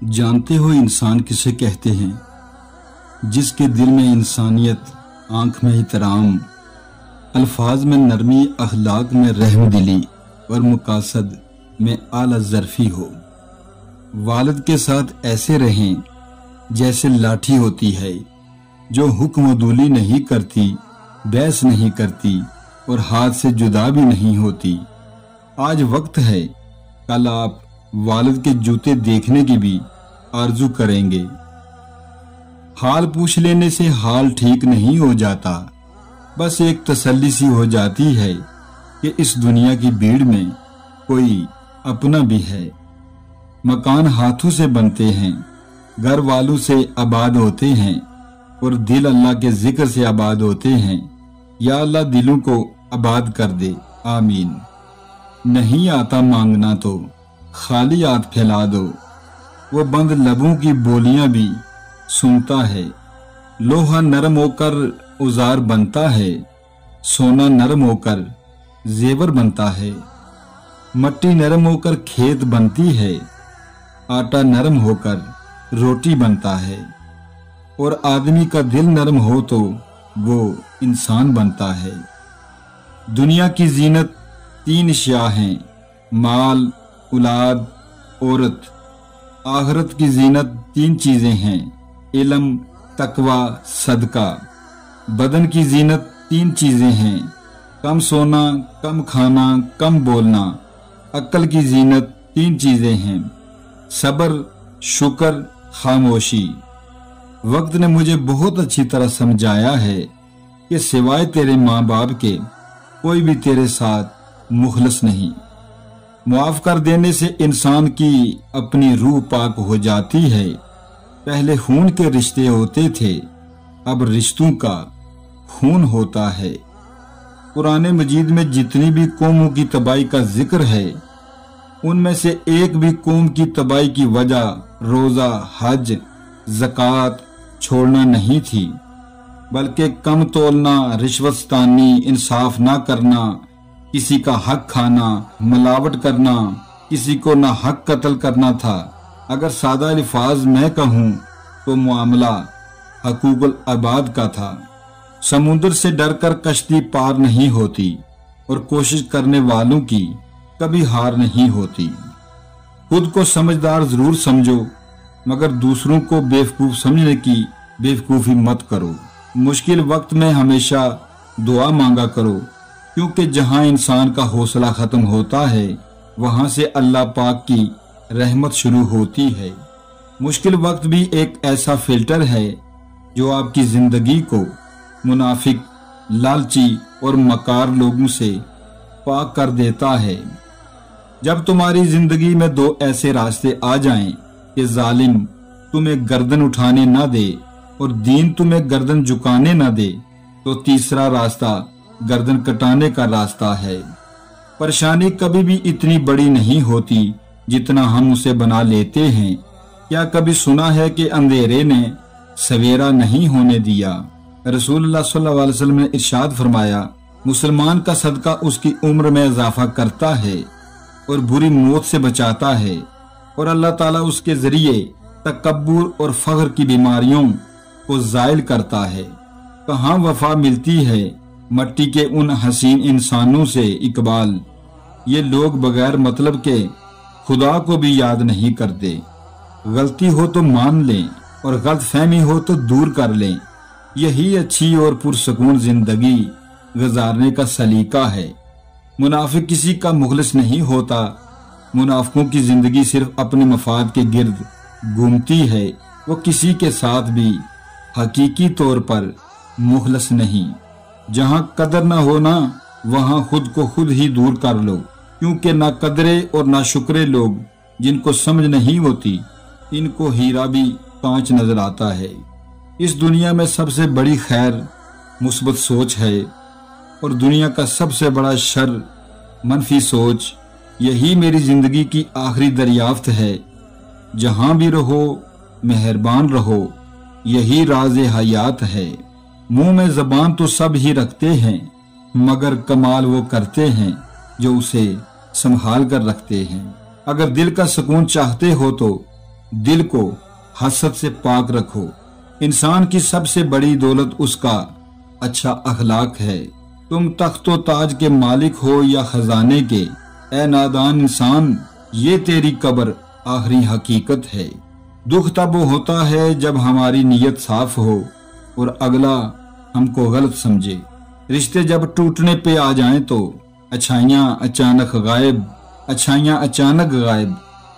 جانتے ہو انسان کسے کہتے ہیں؟ جس کے دل میں انسانیت، آنکھ میں احترام، الفاظ میں نرمی، اخلاق میں رحم دلی اور مقاصد میں اعلی ظرفی ہو۔ والد کے ساتھ ایسے رہیں جیسے لاٹھی ہوتی ہے جو حکم عدولی نہیں کرتی، بحث نہیں کرتی اور ہاتھ سے جدا بھی نہیں ہوتی۔ آج وقت ہے، کل آپ والد کے جوتے دیکھنے کی بھی آرزو کریں گے۔ حال پوچھ لینے سے حال ٹھیک نہیں ہو جاتا، بس ایک تسلی سی ہو جاتی ہے کہ اس دنیا کی بھیڑ میں کوئی اپنا بھی ہے۔ مکان ہاتھوں سے بنتے ہیں، گھر والوں سے آباد ہوتے ہیں اور دل اللہ کے ذکر سے آباد ہوتے ہیں۔ یا اللہ دلوں کو آباد کر دے، آمین۔ نہیں آتا مانگنا تو خالی ہاتھ پھیلا دو، وہ بند لبوں کی بولیاں بھی سنتا ہے۔ لوہا نرم ہو کر اوزار بنتا ہے، سونا نرم ہو کر زیور بنتا ہے۔ مٹی نرم ہو کر کھیت بنتی ہے، آٹا نرم ہو کر روٹی بنتا ہے۔ اور آدمی کا دل نرم ہو تو وہ انسان بنتا ہے۔ دنیا کی زینت 3 اشیاء ہیں: مال، اولاد، عورت۔ آخرت کی زینت 3 چیزیں ہیں: علم، تقوی، صدقہ۔ بدن کی زینت 3 چیزیں ہیں: کم سونا، کم کھانا، کم بولنا۔ عقل کی زینت 3 چیزیں ہیں: صبر، شکر، خاموشی۔ وقت نے مجھے بہت اچھی طرح سمجھایا ہے کہ سوائے تیرے ماں باپ کے کوئی بھی تیرے ساتھ مخلص نہیں۔ معاف کر دینے سے انسان کی اپنی روح پاک ہو جاتی ہے۔ پہلے خون کے رشتے ہوتے تھے، اب رشتوں کا خون ہوتا ہے۔ قرآن مجید میں جتنی بھی قوموں کی تباہی کا ذکر ہے، ان میں سے ایک بھی قوم کی تباہی کی وجہ روزہ، حج، زکوٰۃ چھوڑنا نہیں تھی، بلکہ کم تولنا، رشوت ستانی، انصاف نہ کرنا، کسی کا حق کھانا، ملاوٹ کرنا، کسی کو نہ حق قتل کرنا تھا۔ اگر سادہ الفاظ میں کہوں تو معاملہ حقوق العباد کا تھا۔ سمندر سے ڈر کر کشتی پار نہیں ہوتی اور کوشش کرنے والوں کی کبھی ہار نہیں ہوتی۔ خود کو سمجھدار ضرور سمجھو، مگر دوسروں کو بیوقوف سمجھنے کی بیوقوفی مت کرو۔ مشکل وقت میں ہمیشہ دعا مانگا کرو، کیونکہ جہاں انسان کا حوصلہ ختم ہوتا ہے، وہاں سے اللہ پاک کی رحمت شروع ہوتی ہے۔ مشکل وقت بھی ایک ایسا فلٹر ہے جو آپ کی زندگی کو منافق، لالچی اور مکار لوگوں سے پاک کر دیتا ہے۔ جب تمہاری زندگی میں 2 ایسے راستے آ جائیں کہ ظالم تمہیں گردن اٹھانے نہ دے اور دین تمہیں گردن جھکانے نہ دے، تو تیسرا راستہ گردن کٹانے کا راستہ ہے۔ پریشانی کبھی بھی اتنی بڑی نہیں ہوتی جتنا ہم اسے بنا لیتے ہیں۔ کیا کبھی سنا ہے کہ اندھیرے نے سویرا نہیں ہونے دیا؟ رسول اللہ صلی اللہ علیہ وسلم نے ارشاد فرمایا، مسلمان کا صدقہ اس کی عمر میں اضافہ کرتا ہے اور بری موت سے بچاتا ہے، اور اللہ تعالیٰ اس کے ذریعے تکبر اور فخر کی بیماریوں کو زائل کرتا ہے۔ کہاں وفا ملتی ہے مٹی کے ان حسین انسانوں سے اقبال؟ یہ لوگ بغیر مطلب کے خدا کو بھی یاد نہیں کرتے۔ غلطی ہو تو مان لیں اور غلط فہمی ہو تو دور کر لیں، یہی اچھی اور پرسکون زندگی گزارنے کا سلیقہ ہے۔ منافق کسی کا مخلص نہیں ہوتا۔ منافقوں کی زندگی صرف اپنے مفاد کے گرد گھومتی ہے، وہ کسی کے ساتھ بھی حقیقی طور پر مخلص نہیں۔ جہاں قدر نہ ہونا، وہاں خود کو خود ہی دور کر لو، کیونکہ نہ قدرے اور نہ شکرے لوگ جن کو سمجھ نہیں ہوتی، ان کو ہیرا بھی کانچ نظر آتا ہے۔ اس دنیا میں سب سے بڑی خیر مثبت سوچ ہے، اور دنیا کا سب سے بڑا شر منفی سوچ۔ یہی میری زندگی کی آخری دریافت ہے۔ جہاں بھی رہو مہربان رہو، یہی راز حیات ہے۔ منہ میں زبان تو سب ہی رکھتے ہیں، مگر کمال وہ کرتے ہیں جو اسے سنبھال کر رکھتے ہیں۔ اگر دل کا سکون چاہتے ہو تو دل کو حسد سے پاک رکھو۔ انسان کی سب سے بڑی دولت اس کا اچھا اخلاق ہے۔ تم تخت و تاج کے مالک ہو یا خزانے کے، اے نادان انسان، یہ تیری قبر آخری حقیقت ہے۔ دکھ تب ہوتا ہے جب ہماری نیت صاف ہو اور اگلا ہم کو غلط سمجھے۔ رشتے جب ٹوٹنے پہ آ جائیں تو اچھائیاں اچانک غائب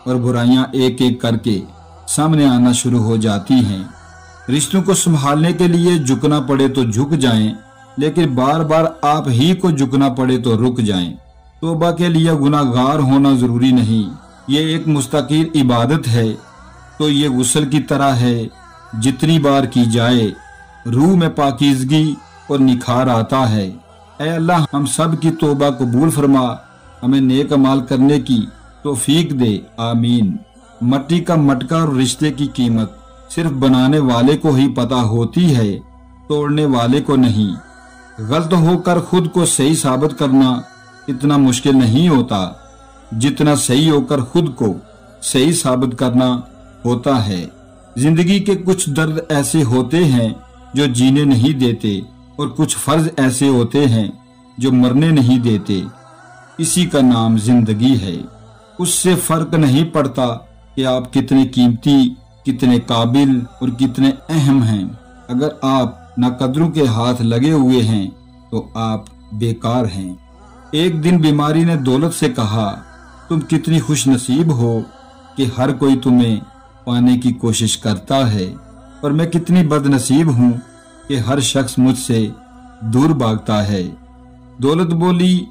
اور برائیاں ایک ایک کر کے سامنے آنا شروع ہو جاتی ہیں۔ رشتوں کو سنبھالنے کے لیے جھکنا پڑے تو جھک جائیں، لیکن بار بار آپ ہی کو جھکنا پڑے تو رک جائیں۔ توبہ کے لیے گناہگار ہونا ضروری نہیں، یہ ایک مستقل عبادت ہے۔ تو یہ غسل کی طرح ہے، جتنی بار کی جائے روح میں پاکیزگی اور نکھار آتا ہے۔ اے اللہ، ہم سب کی توبہ قبول فرما، ہمیں نیک عمال کرنے کی توفیق دے، آمین۔ مٹی کا مٹکا اور رشتے کی قیمت صرف بنانے والے کو ہی پتہ ہوتی ہے، توڑنے والے کو نہیں۔ غلط ہو کر خود کو صحیح ثابت کرنا اتنا مشکل نہیں ہوتا جتنا صحیح ہو کر خود کو صحیح ثابت کرنا ہوتا ہے۔ زندگی کے کچھ درد ایسے ہوتے ہیں جو جینے نہیں دیتے، اور کچھ فرض ایسے ہوتے ہیں جو مرنے نہیں دیتے۔ اسی کا نام زندگی ہے۔ اس سے فرق نہیں پڑتا کہ آپ کتنے قیمتی، کتنے قابل اور کتنے اہم ہیں۔ اگر آپ ناقدروں کے ہاتھ لگے ہوئے ہیں تو آپ بیکار ہیں۔ ایک دن بیماری نے دولت سے کہا، تم کتنی خوش نصیب ہو کہ ہر کوئی تمہیں پانے کی کوشش کرتا ہے، اور میں کتنی بد نصیب ہوں کہ ہر شخص مجھ سے دور بھاگتا ہے۔ دولت بولی،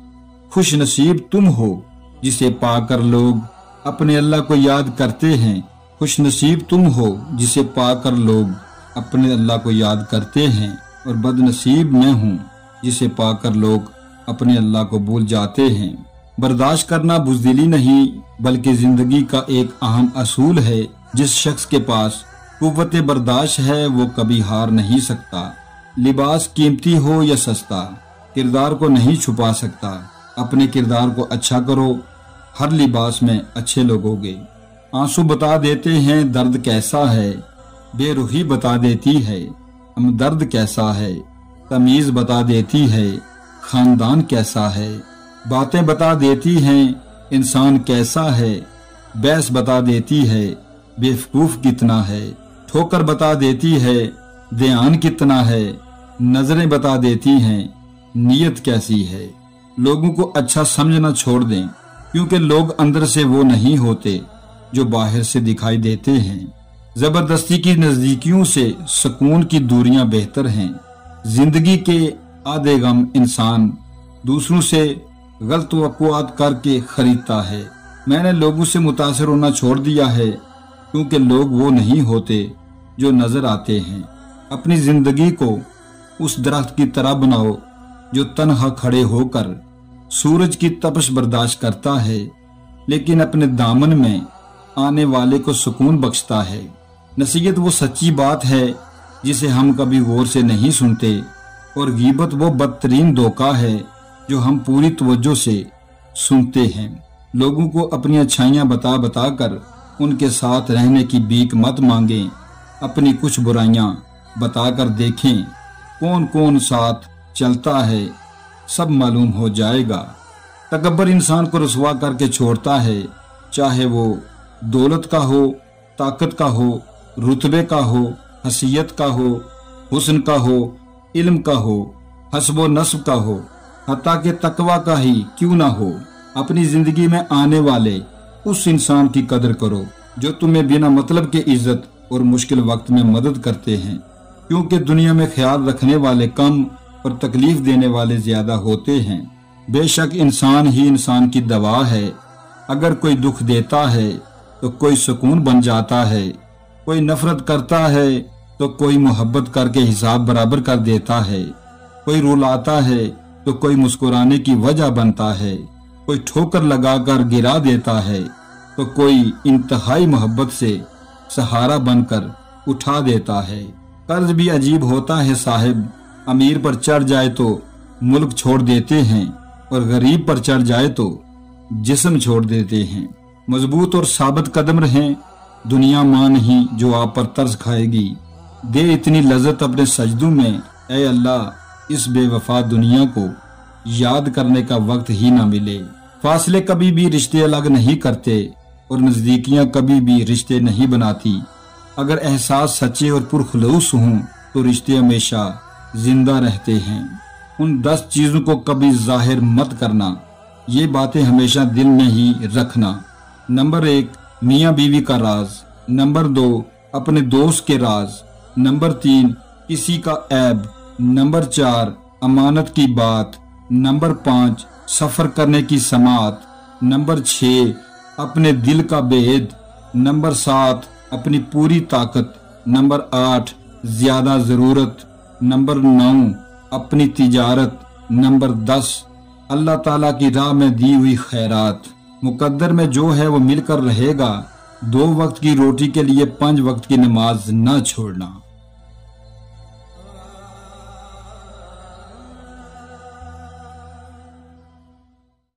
خوش نصیب تم ہو جسے پا کر لوگ اپنے اللہ کو یاد کرتے ہیں۔ خوش نصیب تم ہو جسے پا کر لوگ اپنے اللہ کو یاد کرتے ہیں، اور بد نصیب میں ہوں جسے پا کر لوگ اپنے اللہ کو بھول جاتے ہیں۔ برداشت کرنا بزدلی نہیں بلکہ زندگی کا ایک اہم اصول ہے۔ جس شخص کے پاس قوت برداشت ہے وہ کبھی ہار نہیں سکتا۔ لباس قیمتی ہو یا سستا، کردار کو نہیں چھپا سکتا۔ اپنے کردار کو اچھا کرو، ہر لباس میں اچھے لوگ ہوگے۔ آنسو بتا دیتے ہیں درد کیسا ہے، بے روحی بتا دیتی ہے ہمدرد کیسا ہے، تمیز بتا دیتی ہے خاندان کیسا ہے، باتیں بتا دیتی ہیں انسان کیسا ہے، بحث بتا دیتی ہے بیوقوف کتنا ہے، ٹھوکر بتا دیتی ہے دھیان کتنا ہے، نظریں بتا دیتی ہیں نیت کیسی ہے۔ لوگوں کو اچھا سمجھنا چھوڑ دیں، کیونکہ لوگ اندر سے وہ نہیں ہوتے جو باہر سے دکھائی دیتے ہیں۔ زبردستی کی نزدیکیوں سے سکون کی دوریاں بہتر ہیں۔ زندگی کے آدھے غم انسان دوسروں سے غلط توقعات کر کے خریدتا ہے۔ میں نے لوگوں سے متاثر ہونا چھوڑ دیا ہے، کیونکہ لوگ وہ نہیں ہوتے جو نظر آتے ہیں۔ اپنی زندگی کو اس درخت کی طرح بناؤ جو تنہا کھڑے ہو کر سورج کی تپش برداشت کرتا ہے، لیکن اپنے دامن میں آنے والے کو سکون بخشتا ہے۔ نصیحت وہ سچی بات ہے جسے ہم کبھی غور سے نہیں سنتے، اور غیبت وہ بدترین دھوکہ ہے جو ہم پوری توجہ سے سنتے ہیں۔ لوگوں کو اپنی اچھائیاں بتا بتا کر ان کے ساتھ رہنے کی بھیک مت مانگیں۔ اپنی کچھ برائیاں بتا کر دیکھیں کون کون ساتھ چلتا ہے، سب معلوم ہو جائے گا۔ تکبر انسان کو رسوا کر کے چھوڑتا ہے، چاہے وہ دولت کا ہو، طاقت کا ہو، رتبے کا ہو، حیثیت کا ہو، حسن کا ہو، علم کا ہو، حسب و نسب کا ہو، حتیٰ کہ تقوی کا ہی کیوں نہ ہو۔ اپنی زندگی میں آنے والے اس انسان کی قدر کرو جو تمہیں بنا مطلب کے عزت اور مشکل وقت میں مدد کرتے ہیں، کیونکہ دنیا میں خیال رکھنے والے کم اور تکلیف دینے والے زیادہ ہوتے ہیں۔ بے شک انسان ہی انسان کی دوا ہے۔ اگر کوئی دکھ دیتا ہے تو کوئی سکون بن جاتا ہے، کوئی نفرت کرتا ہے تو کوئی محبت کر کے حساب برابر کر دیتا ہے، کوئی رلاتا ہے تو کوئی مسکرانے کی وجہ بنتا ہے، کوئی ٹھوکر لگا کر گرا دیتا ہے تو کوئی انتہائی محبت سے سہارا بن کر اٹھا دیتا ہے۔ قرض بھی عجیب ہوتا ہے صاحب، امیر پر چڑھ جائے تو ملک چھوڑ دیتے ہیں، اور غریب پر چڑھ جائے تو جسم چھوڑ دیتے ہیں۔ مضبوط اور ثابت قدم رہیں، دنیا ماں نہیں جو آپ پر ترس کھائے گی۔ دے اتنی لذت اپنے سجدوں میں، اے اللہ اس بے وفا دنیا کو یاد کرنے کا وقت ہی نہ ملے۔ فاصلے کبھی بھی رشتے الگ نہیں کرتے اور نزدیکیاں کبھی بھی رشتے نہیں بناتی۔ اگر احساس سچے اور پرخلوص ہوں تو رشتے ہمیشہ زندہ رہتے ہیں۔ ان 10 چیزوں کو کبھی ظاہر مت کرنا، یہ باتیں ہمیشہ دل میں ہی رکھنا۔ نمبر 1 میاں بیوی کا راز۔ نمبر 2 اپنے دوست کے راز۔ نمبر 3 کسی کا عیب۔ نمبر 4 امانت کی بات۔ نمبر 5 سفر کرنے کی سماعت۔ نمبر 6 اپنے دل کا بید۔ نمبر 7 اپنی پوری طاقت۔ نمبر 8 زیادہ ضرورت۔ نمبر 9 اپنی تجارت۔ نمبر 10 اللہ تعالیٰ کی راہ میں دی ہوئی خیرات۔ مقدر میں جو ہے وہ مل کر رہے گا۔ 2 وقت کی روٹی کے لیے 5 وقت کی نماز نہ چھوڑنا۔